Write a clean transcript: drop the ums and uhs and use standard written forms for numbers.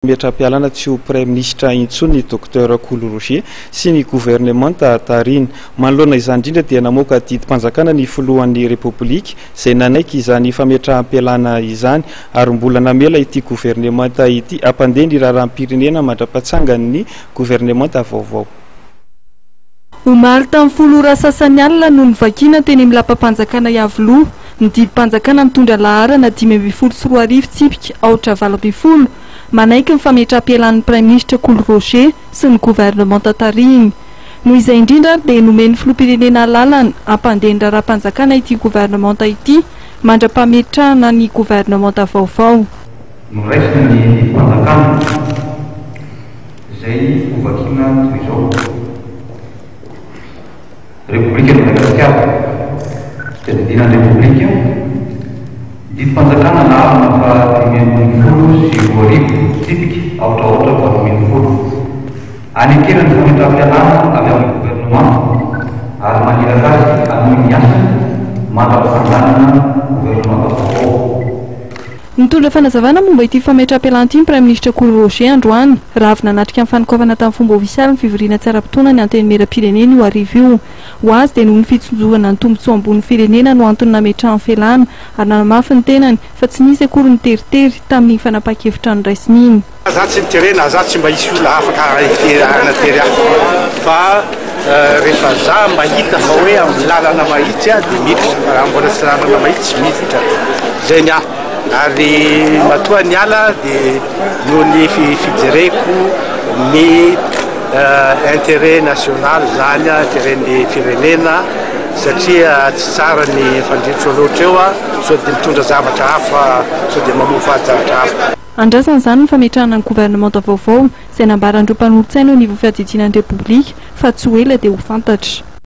Metram-pialana tsy ho Premier ministre intsony Dr Coly Roger sy ny gouvernement tarina. Manoloana izany indrindra dia namoaka didim-panjakana ny filohan'ny Repoblika izay nanaiky izany fametram-pialana izany ary mbola namela ity gouvernement ity hampandeha ny raharaham-pirenena mandrapatsangany ny gouvernement vaovao. Omaly tamin'ny folo ora sasany alina no nivakiana teny amin'ny lapam-panjakana Iavoloha. Ny didim-panjakana mitondra laharana 524 tsipika 820 manaiky ny fametram-pialan'ny Premier ministre Coly Roger sy ny gouvernement tariny. Noho izay indrindra dia nomeny filoham-pirenena lalana hampandeha ny raharaham-panjakana ity gouvernement ity mandra-pametrahana ny gouvernement vaovao. Noraisina ny didim-panjakana izay hovakiana toy izao. Republika Madagasikara fitadidiana Republika didim-panjakana naharana fa 520 sy 20 tsipika 820. Anekena ny fametram-pialana avy amin'ny gouvernement ary maniraka azy amin'ny asany mandra-pasanganana gouvernement vaovao. Nitondra fanazavana momba ity fametram-pialana ity Premier ministre Coly Roger androany raha avy nanatrika amin'ny fanokafana tamin'ny fomba ofisialy ny fivoriana tsara-potona ny antenimieram-pirenena io arivo io. Ho azy dia noho ny fitsonjovana ny tombontsoa ambony firenena no antony nametrahany-fialana ary nanamafy ny tenany fa tsy nisy akory ny teritery tamin'ny fanapakevitra ny raisiny iny. Za tsy niterena, za tsy mba hisy olona afaka anatery fa rehefa za mahita fa hoe amin'ny lalana mahitsy dia miditra, raha mbola tsy lalana mahitsy miditra zay ny ahy. Ary matoa ny ala dia noho ny fijereko ny intérêt national zany intérêt-ny firenena satria tsy tsara ny fandritro loatra eo sao dia mitondra zavatra hafa sao dia mamoafady zavatra hafa. Andrasana izany ny fametrahana ny gouvernement vaovao izay nambaran'ireo mpanorotsaina ny fiadidinan'ny Repoblika fa tsy ho ela dia ho fantatra.